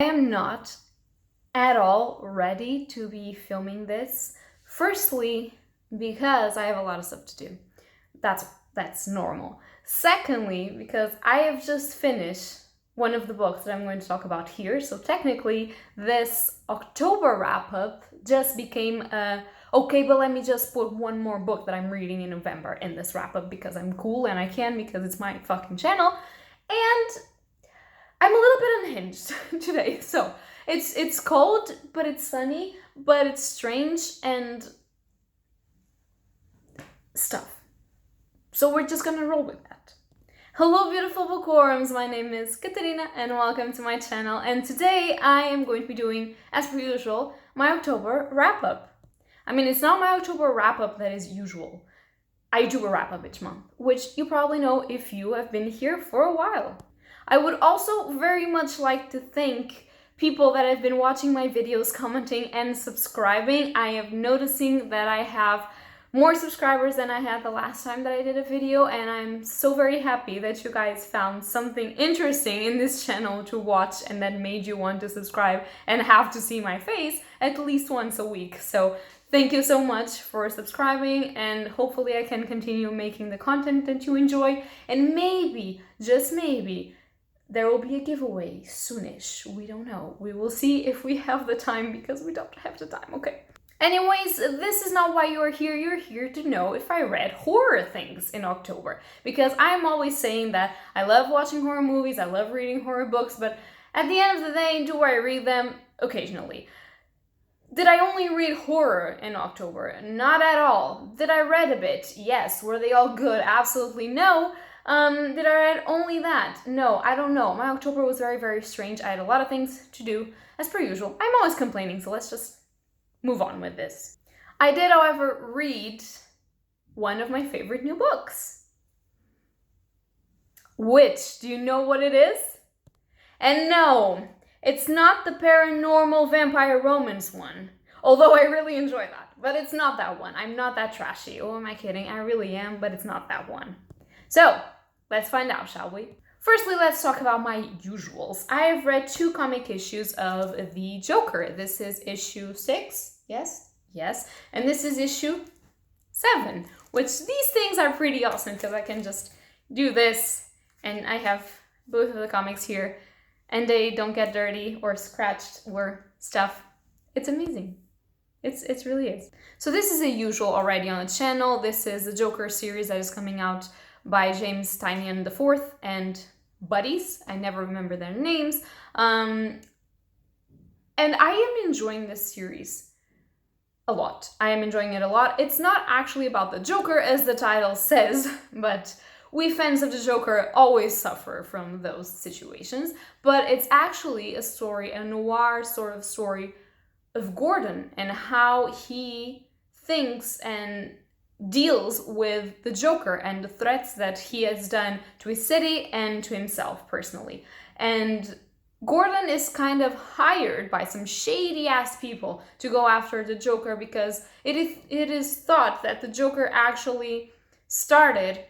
I am not at all ready to be filming this. Firstly, because I have a lot of stuff to do. That's normal. Secondly, because I have just finished one of the books that I'm going to talk about here. So technically, this October wrap-up just became okay, but let me just put one more book that I'm reading in November in this wrap-up because I'm cool and I can because it's my fucking channel. And I'm a little bit unhinged today. So it's cold, but it's sunny, but it's strange and stuff. So we're just gonna roll with that. Hello beautiful bookworms, my name is Katerina and welcome to my channel, and today I am going to be doing, as per usual, my October wrap-up. I mean, it's not my October wrap-up that is usual. I do a wrap-up each month, which you probably know if you have been here for a while. I would also very much like to thank people that have been watching my videos, commenting and subscribing. I am noticing that I have more subscribers than I had the last time that I did a video, and I'm so very happy that you guys found something interesting in this channel to watch and that made you want to subscribe and have to see my face at least once a week. So thank you so much for subscribing, and hopefully I can continue making the content that you enjoy, and maybe, just maybe, there will be a giveaway soonish. We don't know. We will see if we have the time, because we don't have the time, okay? Anyways, this is not why you are here. You're here to know if I read horror things in October, because I'm always saying that I love watching horror movies, I love reading horror books, but at the end of the day, do I read them? Occasionally. Did I only read horror in October? Not at all. Did I read a bit? Yes. Were they all good? Absolutely no. Did I read only that? No, I don't know. My October was very, very strange. I had a lot of things to do, as per usual. I'm always complaining, so let's just move on with this. I did, however, read one of my favorite new books. Which, do you know what it is? And no, it's not the paranormal vampire romance one. Although I really enjoy that, but it's not that one. I'm not that trashy. Oh, am I kidding? I really am, but it's not that one. So, let's find out, shall we? Firstly, let's talk about my usuals. I have read 2 comic issues of the Joker. This is issue 6, yes, and this is issue 7, which these things are pretty awesome because I can just do this, and I have both of the comics here, and they don't get dirty or scratched or stuff. It's amazing. It really is. So this is a usual already on the channel. This is the Joker series that is coming out by James Tynion IV and buddies. I never remember their names. And I am enjoying this series a lot. I am enjoying it a lot. It's not actually about the Joker, as the title says, but we fans of the Joker always suffer from those situations. But it's actually a story, a noir sort of story of Gordon and how he thinks and deals with the Joker and the threats that he has done to his city and to himself personally. And Gordon is kind of hired by some shady ass people to go after the Joker because it is thought that the Joker actually started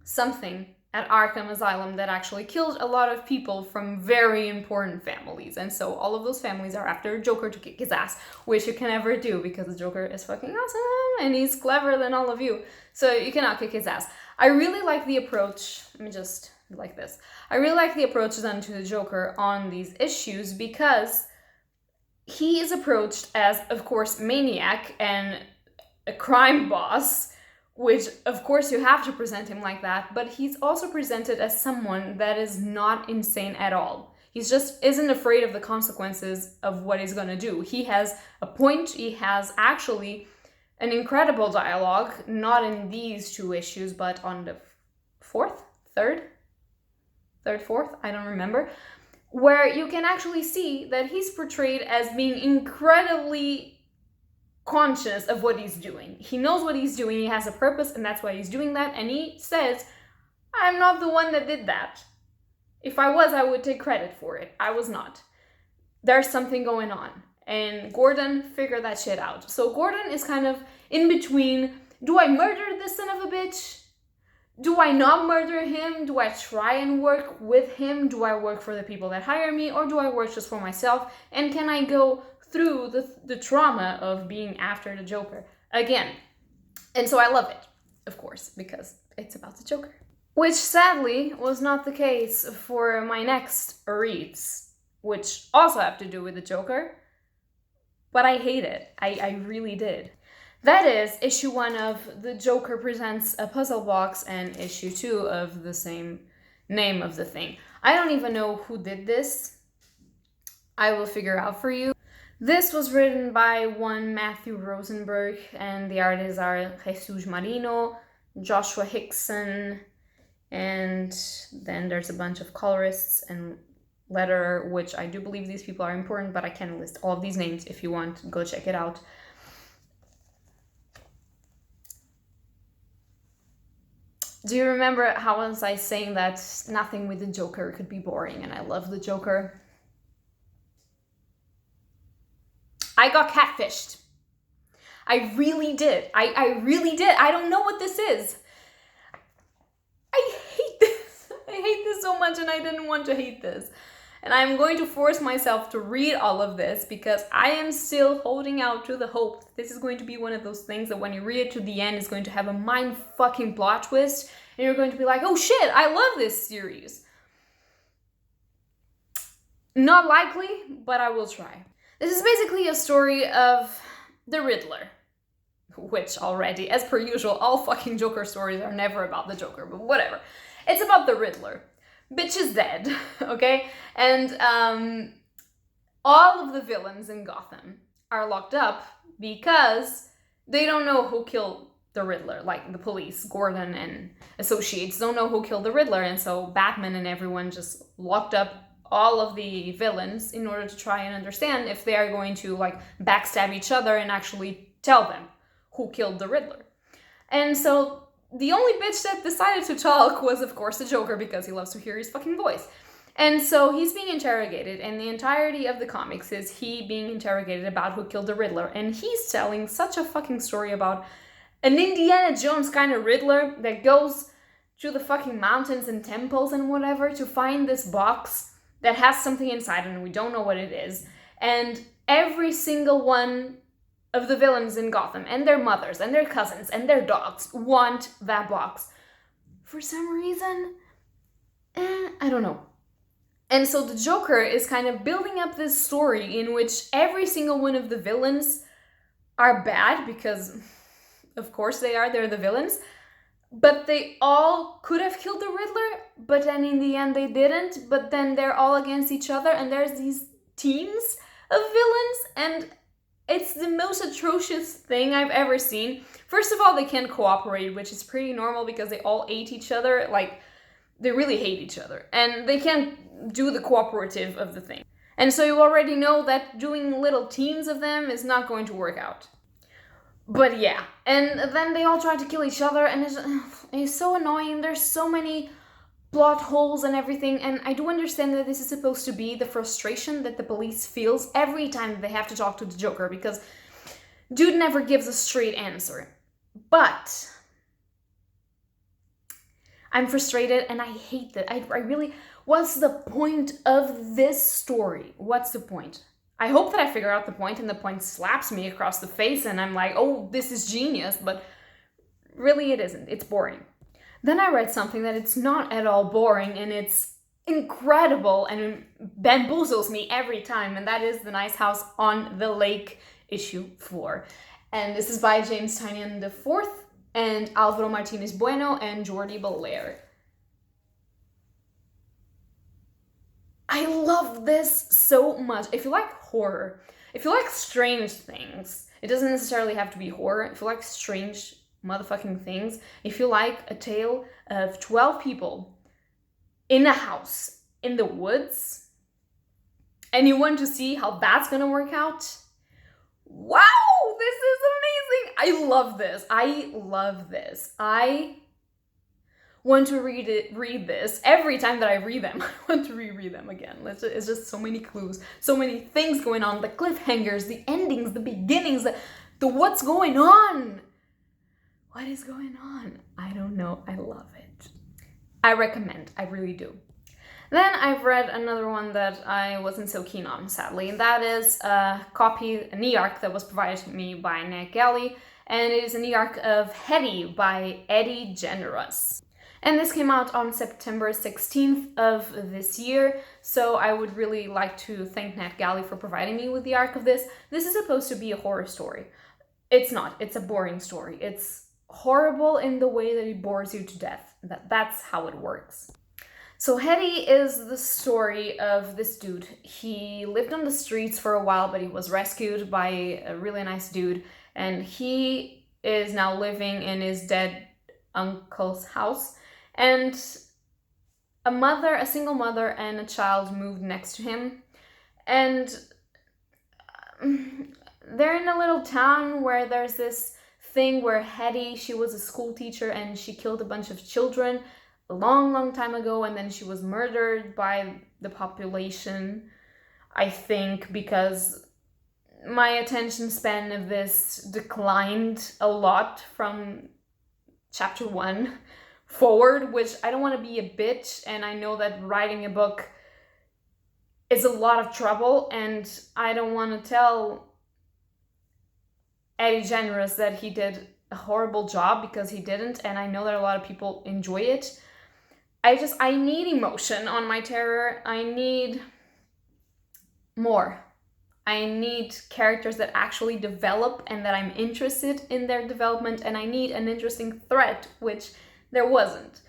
something at Arkham Asylum that actually killed a lot of people from very important families. And so all of those families are after Joker to kick his ass, which you can never do because the Joker is fucking awesome and he's cleverer than all of you. So you cannot kick his ass. I really like the approach. Let me just like this. I really like the approach done to the Joker on these issues because he is approached as, of course, maniac and a crime boss, which of course you have to present him like that, but he's also presented as someone that is not insane at all. He just isn't afraid of the consequences of what he's gonna do. He has a point, he has actually an incredible dialogue, not in these 2 issues, but on the fourth, I don't remember, where you can actually see that he's portrayed as being incredibly conscious of what he's doing. He knows what he's doing, he has a purpose, and that's why he's doing that, and he says, I'm not the one that did that. If I was, I would take credit for it. I was not. There's something going on. And Gordon figured that shit out. So Gordon is kind of in between, do I murder this son of a bitch? Do I not murder him? Do I try and work with him? Do I work for the people that hire me? Or do I work just for myself? And can I go through the trauma of being after the Joker again? And so I love it, of course, because it's about the Joker. Which sadly was not the case for my next reads, which also have to do with the Joker. But I hate it. I really did. That is issue 1 of The Joker Presents a Puzzlebox and issue 2 of the same name of the thing. I don't even know who did this. I will figure out for you. This was written by one Matthew Rosenberg, and the artists are Jesus Marino, Joshua Hickson, and then there's a bunch of colorists and letterer, which I do believe these people are important, but I can't list all of these names. If you want, go check it out. Do you remember how was I saying that nothing with the Joker could be boring, and I love the Joker? I got catfished. I really did. I really did. I don't know what this is. I hate this. I hate this so much, and I didn't want to hate this. And I'm going to force myself to read all of this because I am still holding out to the hope that this is going to be one of those things that when you read it to the end is going to have a mind-fucking plot twist, and you're going to be like, oh shit, I love this series. Not likely, but I will try. This is basically a story of the Riddler, which already, as per usual, all fucking Joker stories are never about the Joker, but whatever. It's about the Riddler. Bitch is dead, okay? And all of the villains in Gotham are locked up because they don't know who killed the Riddler. Like the police, Gordon and associates don't know who killed the Riddler, and so Batman and everyone just locked up all of the villains in order to try and understand if they are going to like backstab each other and actually tell them who killed the Riddler. And so the only bitch that decided to talk was, of course, the Joker, because he loves to hear his fucking voice. And so he's being interrogated, and the entirety of the comics is he being interrogated about who killed the Riddler. And he's telling such a fucking story about an Indiana Jones kind of Riddler that goes to the fucking mountains and temples and whatever to find this box that has something inside and we don't know what it is. And every single one of the villains in Gotham and their mothers and their cousins and their dogs want that box. For some reason, I don't know. And so the Joker is kind of building up this story in which every single one of the villains are bad because, of course they are, they're the villains. But they all could have killed the Riddler, but then in the end they didn't. But then they're all against each other and there's these teams of villains, and it's the most atrocious thing I've ever seen. First of all, they can't cooperate, which is pretty normal because they all hate each other. Like, they really hate each other. And they can't do the cooperative of the thing. And so you already know that doing little teams of them is not going to work out. But yeah, and then they all try to kill each other, and it's so annoying. There's so many plot holes and everything, and I do understand that this is supposed to be the frustration that the police feels every time they have to talk to the Joker, because dude never gives a straight answer. But I'm frustrated, and I hate that. I really... What's the point of this story? What's the point? I hope that I figure out the point and the point slaps me across the face and I'm like, oh, this is genius, but really it isn't. It's boring. Then I read something that it's not at all boring and it's incredible and bamboozles me every time, and that is The Nice House on the Lake, issue 4. And this is by James Tynion IV and Alvaro Martinez Bueno and Jordi Belair. I love this so much. If you like horror, if you like strange things, it doesn't necessarily have to be horror. If you like strange motherfucking things, if you like a tale of 12 people in a house in the woods, and you want to see how that's gonna work out, wow, this is amazing. I love this. I love this. I want to read this. Every time that I read them, I want to reread them again. It's just so many clues, so many things going on, the cliffhangers, the endings, the beginnings, the what's going on. What is going on? I don't know. I love it. I recommend, I really do. Then I've read another one that I wasn't so keen on, sadly, and that is an e-arc that was provided to me by Ned Galley, and it is an e-arc of Hetty by Eddie Generous. And this came out on September 16th of this year, so I would really like to thank Ned Galley for providing me with the arc of this. This is supposed to be a horror story. It's not, it's a boring story. It's horrible in the way that it bores you to death. That's how it works. So Hetty is the story of this dude. He lived on the streets for a while, but he was rescued by a really nice dude, and he is now living in his dead uncle's house. And a single mother and a child moved next to him, and they're in a little town where there's this thing where Hetty, she was a school teacher and she killed a bunch of children a long time ago, and then she was murdered by the population, I think, because my attention span of this declined a lot from chapter 1 forward, which I don't want to be a bitch, and I know that writing a book is a lot of trouble, and I don't want to tell Eddie Generous that he did a horrible job, because he didn't, and I know that a lot of people enjoy it. I need emotion on my terror. I need more. I need characters that actually develop and that I'm interested in their development, and I need an interesting threat, which there wasn't.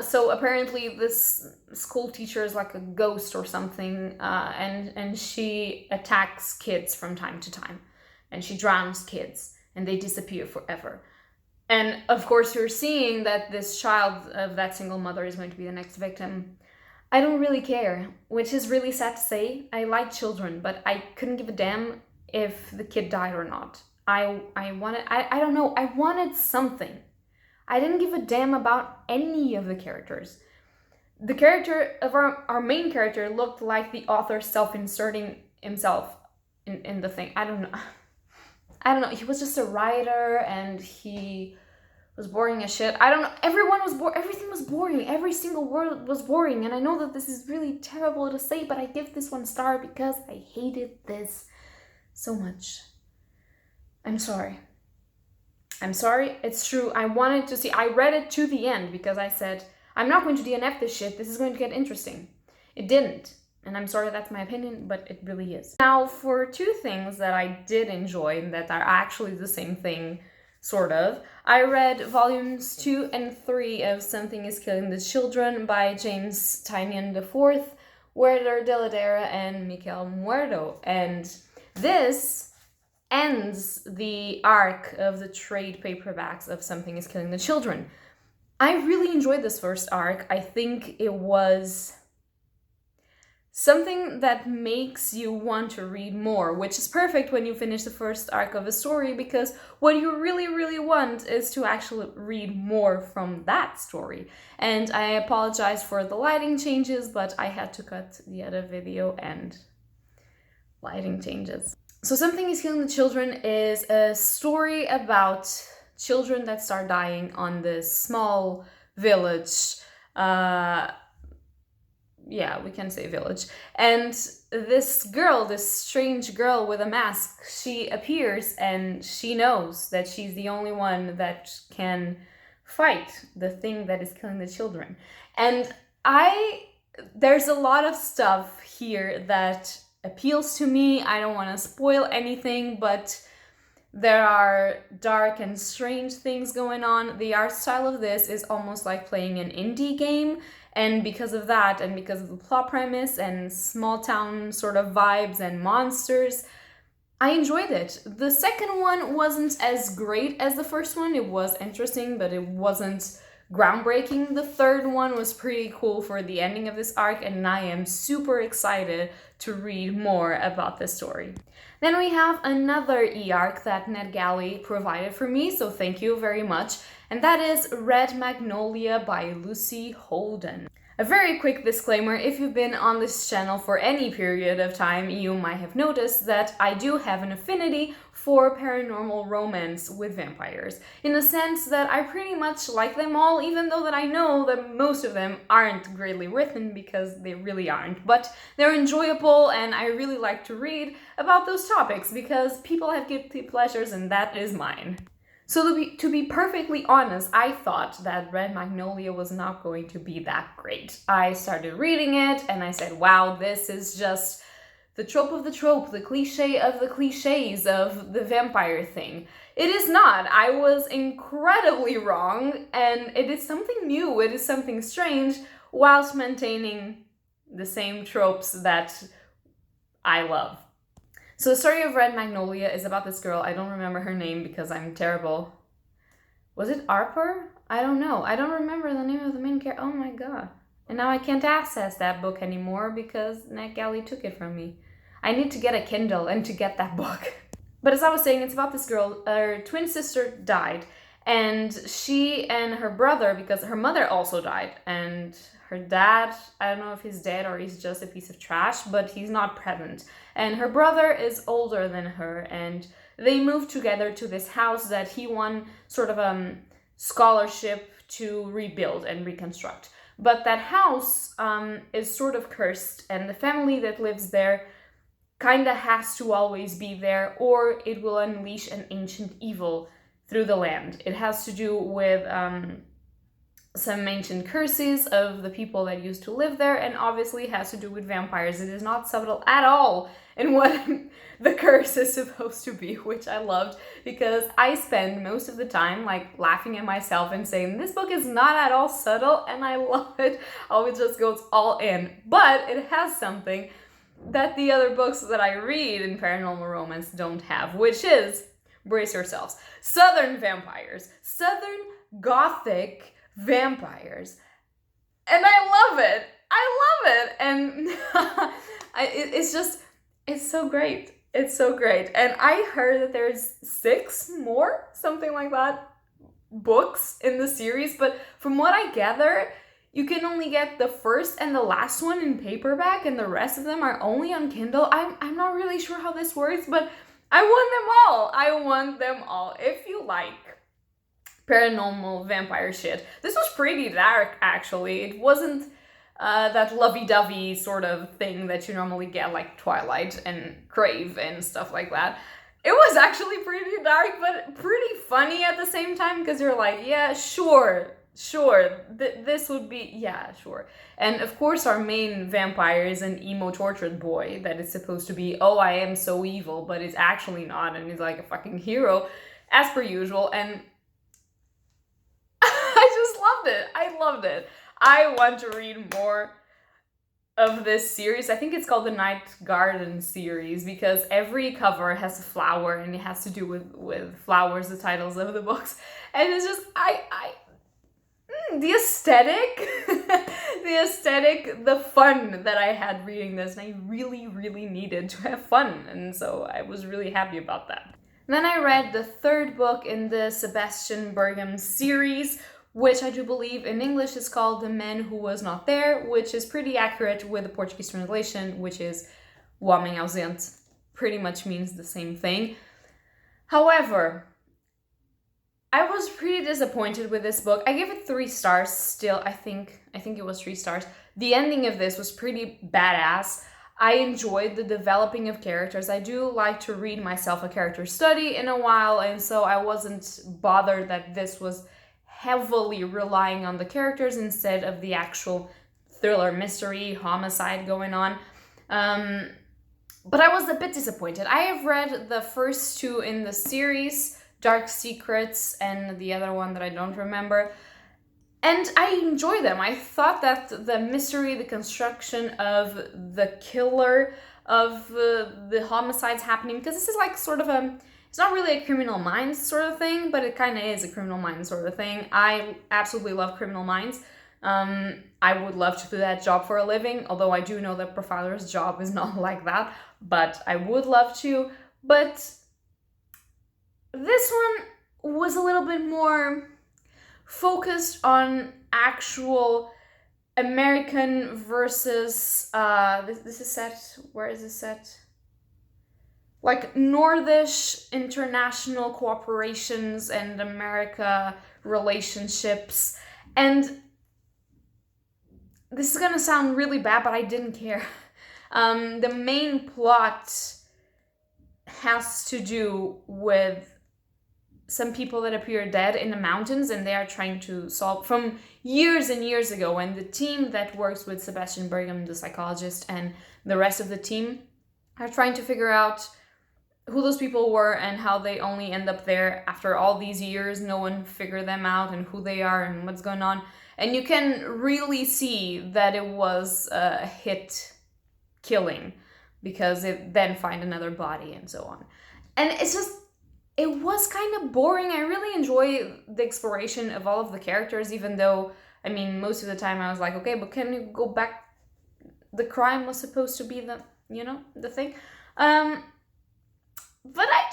So apparently this school teacher is like a ghost or something, and she attacks kids from time to time, and she drowns kids, and they disappear forever. And of course you're seeing that this child of that single mother is going to be the next victim. I don't really care, which is really sad to say. I like children, but I couldn't give a damn if the kid died or not. I don't know, I wanted something. I didn't give a damn about any of the characters. The character of our main character looked like the author self-inserting himself in the thing. I don't know. He was just a writer, and he was boring as shit. I don't know. Everyone was boring. Everything was boring. Every single word was boring. And I know that this is really terrible to say, but I give this 1 star because I hated this so much. I'm sorry. It's true. I wanted to see. I read it to the end because I said, I'm not going to DNF this shit. This is going to get interesting. It didn't. And I'm sorry that's my opinion, but it really is. Now, for 2 things that I did enjoy and that are actually the same thing, sort of, I read volumes 2 and 3 of Something is Killing the Children by James Tynion IV, Werder Deladera, and Miquel Muerto. And this ends the arc of the trade paperbacks of Something is Killing the Children. I really enjoyed this first arc. I think it was something that makes you want to read more, which is perfect when you finish the first arc of a story, because what you really want is to actually read more from that story. And I apologize for the lighting changes, but I had to cut the other video and lighting changes. So Something is Killing the Children is a story about children that start dying on this small village. Yeah, we can say village. And this girl, this strange girl with a mask, she appears and she knows that she's the only one that can fight the thing that is killing the children. And there's a lot of stuff here that appeals to me. I don't want to spoil anything, but there are dark and strange things going on. The art style of this is almost like playing an indie game. And because of that, and because of the plot premise and small town sort of vibes and monsters, I enjoyed it. The second one wasn't as great as the first one. It was interesting, but it wasn't groundbreaking. The third one was pretty cool for the ending of this arc, and I am super excited to read more about this story. Then we have another e-arc that Ned Galley provided for me, so thank you very much. And that is Red Magnolia by Lucy Holden. A very quick disclaimer, if you've been on this channel for any period of time, you might have noticed that I do have an affinity for paranormal romance with vampires, in the sense that I pretty much like them all, even though that I know that most of them aren't greatly written, because they really aren't, but they're enjoyable and I really like to read about those topics because people have guilty pleasures and that is mine. So to be perfectly honest, I thought that Red Magnolia was not going to be that great. I started reading it and I said, wow, this is just the trope of the trope, the cliche of the cliches of the vampire thing. It is not. I was incredibly wrong, and it is something new, it is something strange, whilst maintaining the same tropes that I love. So the story of Red Magnolia is about this girl. I don't remember her name because I'm terrible. Was it Harper? I don't know. I don't remember the name of the main character. Oh my god. And now I can't access that book anymore because NetGalley took it from me. I need to get a Kindle and to get that book. But as I was saying, it's about this girl. Her twin sister died. And she and her brother, because her mother also died, and her dad, I don't know if he's dead or he's just a piece of trash, but he's not present. And her brother is older than her, and they moved together to this house that he won sort of a scholarship to rebuild and reconstruct. But that house is sort of cursed, and the family that lives there kinda has to always be there, or it will unleash an ancient evil through the land. It has to do with some ancient curses of the people that used to live there, and obviously has to do with vampires. It is not subtle at all in what the curse is supposed to be, which I loved, because I spend most of the time like laughing at myself and saying, this book is not at all subtle, and I love it how it just goes all in. But it has something that the other books that I read in paranormal romance don't have, which is, brace yourselves, Southern vampires. Southern Gothic vampires. And I love it. I love it. And it's so great. It's so great. And I heard that there's 6 more, something like that, books in the series. But from what I gather, you can only get the first and the last one in paperback, and the rest of them are only on Kindle. I'm not really sure how this works, but I want them all. I want them all. If you like paranormal vampire shit. This was pretty dark, actually. It wasn't that lovey-dovey sort of thing that you normally get, like Twilight and Crave and stuff like that. It was actually pretty dark, but pretty funny at the same time, because you're like, yeah, sure, this would be, yeah, sure. And of course our main vampire is an emo tortured boy that is supposed to be, oh, I am so evil, but it's actually not, and he's like a fucking hero, as per usual, and I just loved it. I loved it. I want to read more of this series. I think it's called the Night Garden series, because every cover has a flower and it has to do with flowers, the titles of the books. And it's just, the aesthetic, the fun that I had reading this, and I really, really needed to have fun. And so I was really happy about that. Then I read the 3rd book in the Sebastian Bergam series, which I do believe in English is called The Man Who Was Not There, which is pretty accurate with the Portuguese translation, which is O Homem Ausente. Pretty much means the same thing. However, I was pretty disappointed with this book. I gave it 3 stars still. I think it was 3 stars. The ending of this was pretty badass. I enjoyed the developing of characters. I do like to read myself a character study in a while, and so I wasn't bothered that this was heavily relying on the characters instead of the actual thriller, mystery, homicide going on. But I was a bit disappointed. I have read the first 2 in the series, Dark Secrets and the other one that I don't remember, and I enjoy them. I thought that the mystery, the construction of the killer, of the homicides happening, because this is like sort of it's not really a Criminal Minds sort of thing, but it kind of is a Criminal Minds sort of thing. I absolutely love Criminal Minds. I would love to do that job for a living, although I do know that Profiler's job is not like that, but I would love to. But this one was a little bit more focused on actual American versus this is set, where is this set? Like Nordish international cooperations and America relationships. And this is gonna sound really bad, but I didn't care. The main plot has to do with some people that appear dead in the mountains, and they are trying to solve from years and years ago. And the team that works with Sebastian Bergam, the psychologist, and the rest of the team are trying to figure out who those people were and how they only end up there after all these years. No one figured them out and who they are and what's going on. And you can really see that it was a hit killing because it then find another body and so on. And it's just, it was kind of boring. I really enjoy the exploration of all of the characters, even though, I mean, most of the time I was like, okay, but can you go back? The crime was supposed to be the, the thing. But I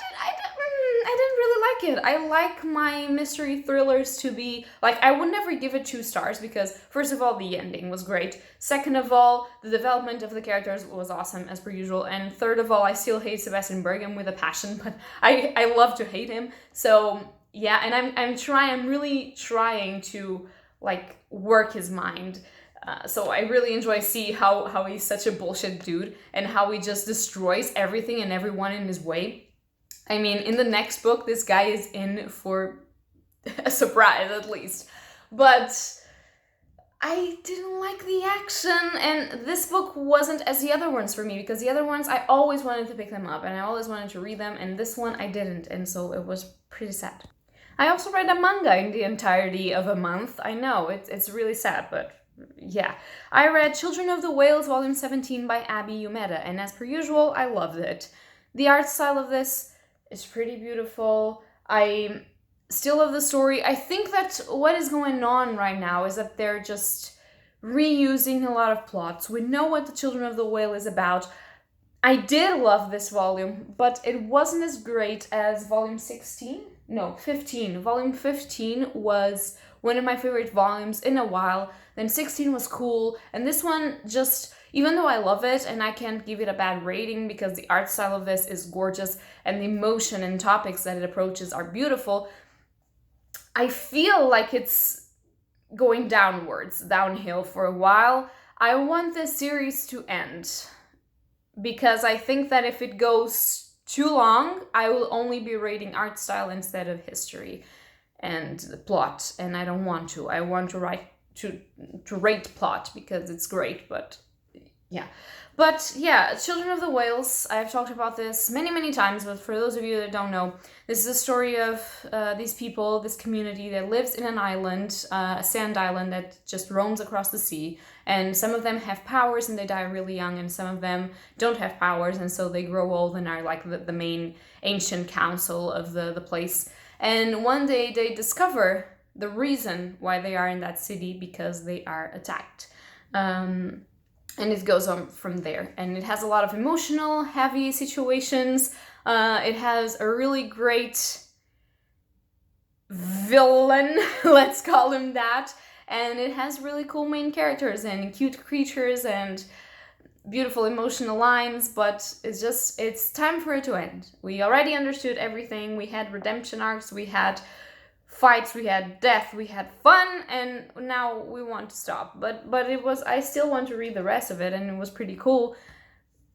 didn't really like it. I like my mystery thrillers to be, like, I would never give it 2 stars because, first of all, the ending was great. Second of all, the development of the characters was awesome, as per usual. And third of all, I still hate Sebastian Bergam with a passion, but I love to hate him. So, yeah, and I'm really trying to, like, work his mind. So I really enjoy see how he's such a bullshit dude and how he just destroys everything and everyone in his way. I mean, in the next book, this guy is in for a surprise, at least. But I didn't like the action, and this book wasn't as the other ones for me, because the other ones, I always wanted to pick them up, and I always wanted to read them, and this one I didn't, and so it was pretty sad. I also read a manga in the entirety of a month. I know, it's really sad, but yeah. I read Children of the Whales, Volume 17 by Abby Umeda, and as per usual, I loved it. The art style of this is pretty beautiful. I still love the story. I think that what is going on right now is that they're just reusing a lot of plots. We know what the Children of the Whale is about. I did love this volume, but it wasn't as great as Volume 16? No, 15. Volume 15 was one of my favorite volumes in a while. Then 16 was cool, and this one just, even though I love it and I can't give it a bad rating because the art style of this is gorgeous and the emotion and topics that it approaches are beautiful, I feel like it's going downhill for a while. I want this series to end because I think that if it goes too long, I will only be rating art style instead of history and the plot, and I don't want to. I want to rate plot because it's great, but yeah. But yeah, Children of the Whales, I've talked about this many times, but for those of you that don't know, this is a story of these people, this community that lives in an island, a sand island that just roams across the sea, and some of them have powers and they die really young, and some of them don't have powers, and so they grow old and are like the main ancient council of the place. And one day they discover the reason why they are in that city, because they are attacked. And it goes on from there. And it has a lot of emotional, heavy situations. It has a really great villain, let's call him that. And it has really cool main characters and cute creatures and beautiful emotional lines, but it's time for it to end. We already understood everything. We had redemption arcs, we had fights, we had death, we had fun, and now we want to stop. But I still want to read the rest of it, and it was pretty cool.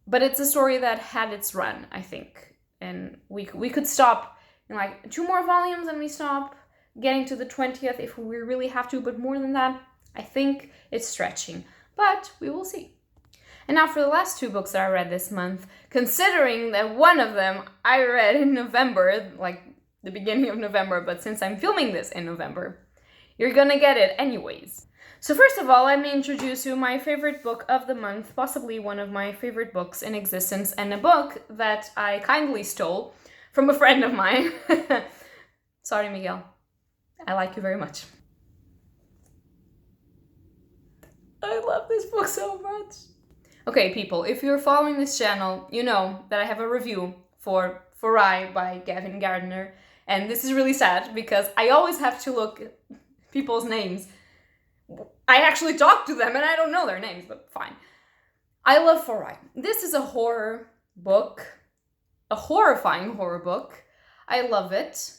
But it's a story that had its run, I think. And we could stop in like 2 more volumes and we stop getting to the 20th if we really have to, but more than that, I think it's stretching. But we will see. And now for the last 2 books that I read this month, considering that one of them I read in November, like the beginning of November, but since I'm filming this in November, you're gonna get it anyways. So first of all, let me introduce you my favorite book of the month, possibly one of my favorite books in existence, and a book that I kindly stole from a friend of mine. Sorry, Miguel. I like you very much. I love this book so much. Okay, people, if you're following this channel, you know that I have a review for I by Gavin Gardner. And this is really sad because I always have to look at people's names I actually talked to them and I don't know their names, but fine. I love For Rye. This is a horror book, a horrifying horror book. I love it.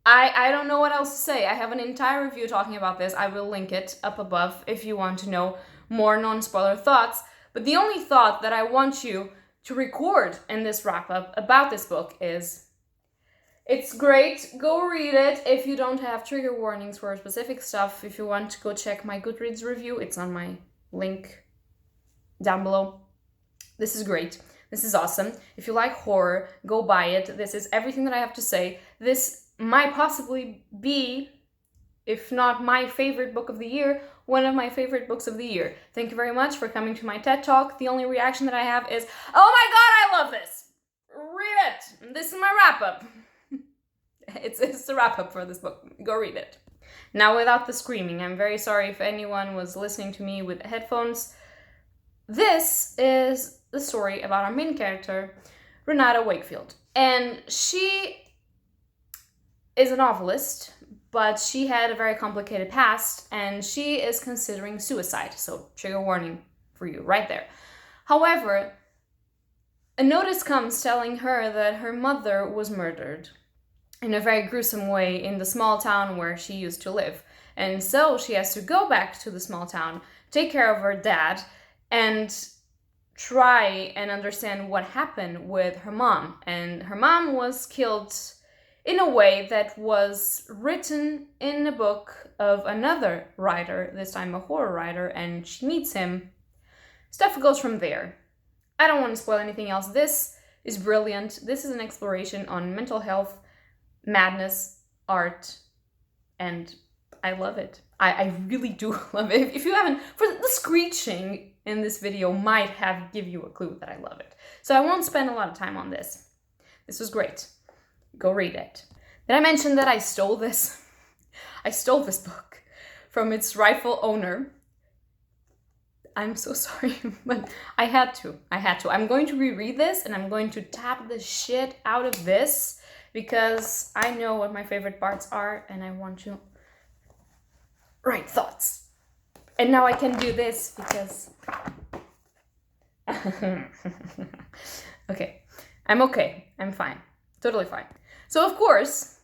I don't know what else to say. I have an entire review talking about this. I will link it up above if you want to know more non-spoiler thoughts. But the only thought that I want you to record in this wrap-up about this book is, it's great. Go read it if you don't have trigger warnings for specific stuff. If you want to go check my Goodreads review, it's on my link down below. This is great. This is awesome. If you like horror, go buy it. This is everything that I have to say. This might possibly be, if not my favorite book of the year, one of my favorite books of the year. Thank you very much for coming to my TED Talk. The only reaction that I have is, oh my god, I love this! Read it! This is my wrap-up. It's the wrap-up for this book. Go read it. Now, without the screaming, I'm very sorry if anyone was listening to me with headphones. This is the story about our main character, Renata Wakefield. And she is a novelist, but she had a very complicated past, and she is considering suicide. So, trigger warning for you right there. However, a notice comes telling her that her mother was murdered in a very gruesome way in the small town where she used to live. And so she has to go back to the small town, take care of her dad, and try and understand what happened with her mom. And her mom was killed in a way that was written in a book of another writer, this time a horror writer, and she meets him. Stuff goes from there. I don't want to spoil anything else. This is brilliant. This is an exploration on mental health, madness, art, and I love it. I really do love it. If you haven't, for the screeching in this video might have give you a clue that I love it. So I won't spend a lot of time on this. This was great. Go read it. Did I mention that I stole this? I stole this book from its rightful owner. I'm so sorry, but I had to. I'm going to reread this and I'm going to tap the shit out of this because I know what my favorite parts are and I want to write thoughts. And now I can do this because... Okay. I'm fine. Totally fine. So of course,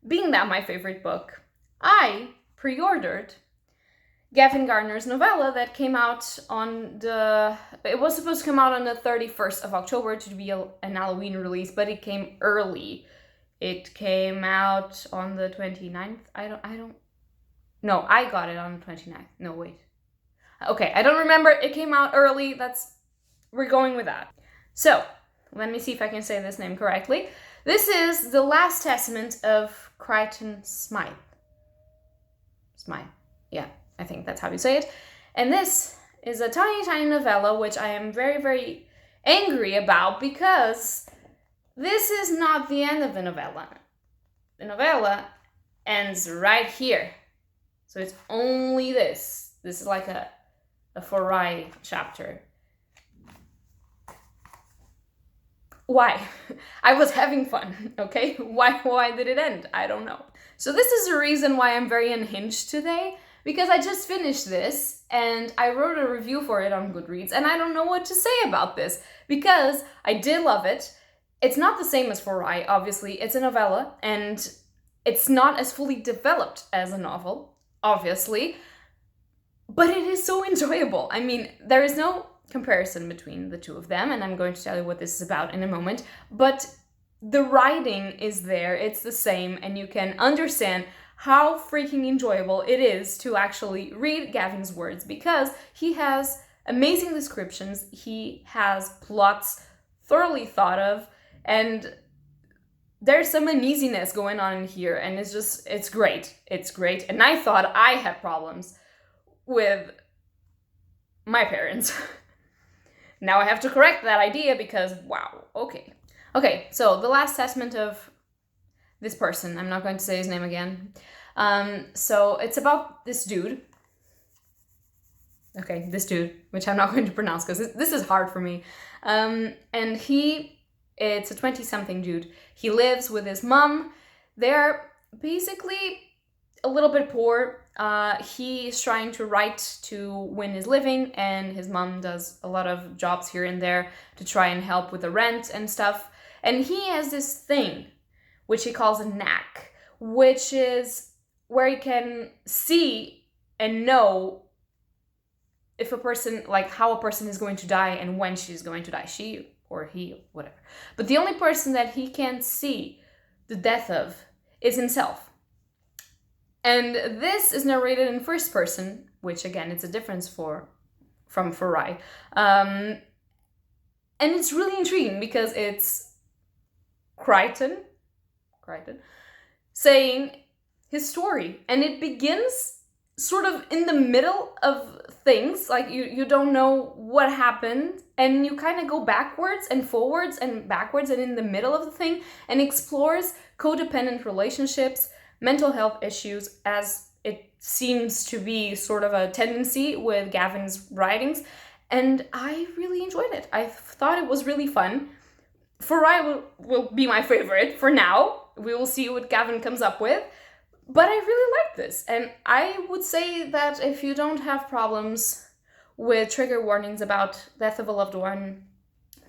being that my favorite book, I pre-ordered Gavin Gardner's novella that came out on it was supposed to come out on the 31st of October to be an Halloween release, but it came early. It came out on the 29th. No, I got it on the 29th. No, wait. Okay, I don't remember. It came out early. We're going with that. So, let me see if I can say this name correctly. This is The Last Testament of Crighton Smythe. Smythe. Yeah, I think that's how you say it. And this is a tiny, tiny novella, which I am very, very angry about because this is not the end of the novella. The novella ends right here. So it's only this. This is like a For Rye chapter. Why? I was having fun, okay? Why did it end? I don't know. So this is the reason why I'm very unhinged today, because I just finished this and I wrote a review for it on Goodreads and I don't know what to say about this because I did love it. It's not the same as For Rye, obviously. It's a novella and it's not as fully developed as a novel, obviously, but it is so enjoyable. I mean, there is no comparison between the two of them, and I'm going to tell you what this is about in a moment, but the writing is there, it's the same, and you can understand how freaking enjoyable it is to actually read Gavin's words because he has amazing descriptions, he has plots thoroughly thought of, and there's some uneasiness going on in here, and it's great. It's great. And I thought I had problems with my parents. Now I have to correct that idea because, wow, okay. Okay, so The Last Testament of this person. I'm not going to say his name again. So it's about this dude. Okay, this dude, which I'm not going to pronounce because this is hard for me. And it's a 20-something dude. He lives with his mom. They're basically a little bit poor. he is trying to write to win his living, and his mom does a lot of jobs here and there to try and help with the rent and stuff. And he has this thing, which he calls a knack, which is where he can see and know if a person, like how a person is going to die and when she's going to die, she or he, whatever. But the only person that he can't see the death of is himself. And this is narrated in first person, which again, it's a difference from Farai. And it's really intriguing because it's Crighton saying his story. And it begins sort of in the middle of things, like you don't know what happened, and you kind of go backwards and forwards and backwards and in the middle of the thing, and explores codependent relationships, mental health issues, as it seems to be sort of a tendency with Gavin's writings. And I really enjoyed it. I thought it was really fun. Farai will be my favorite for now. We will see what Gavin comes up with. But I really like this. And I would say that if you don't have problems with trigger warnings about death of a loved one,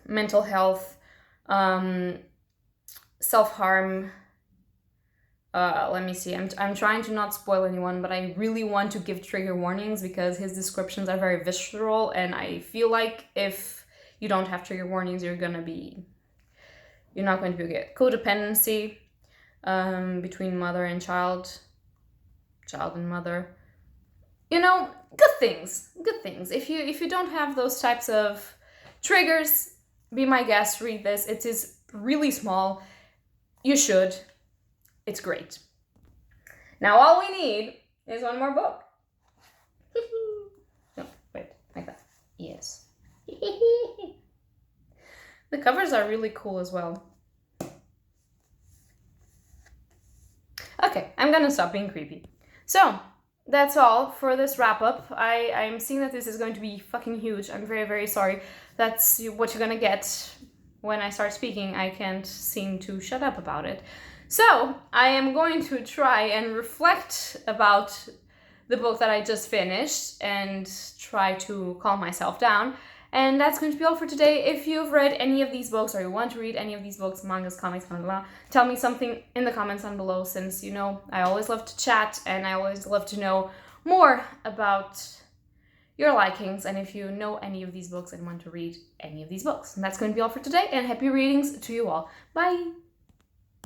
mental health, self-harm, let me see. I'm trying to not spoil anyone, but I really want to give trigger warnings because his descriptions are very visceral, and I feel like if you don't have trigger warnings, you're not going to be good. Codependency between mother and child and mother. Good things. If you don't have those types of triggers, be my guest, read this. It is really small. You should. It's great. Now all we need is one more book. No, wait, like that. Yes. The covers are really cool as well. Okay, I'm gonna stop being creepy. So, that's all for this wrap-up. I'm seeing that this is going to be fucking huge. I'm very, very sorry. That's what you're gonna get when I start speaking. I can't seem to shut up about it. So, I am going to try and reflect about the book that I just finished and try to calm myself down. And that's going to be all for today. If you've read any of these books or you want to read any of these books, mangas, comics, blah, blah, blah, tell me something in the comments down below, since I always love to chat and I always love to know more about your likings and if you know any of these books and want to read any of these books. And that's going to be all for today, and happy readings to you all. Bye!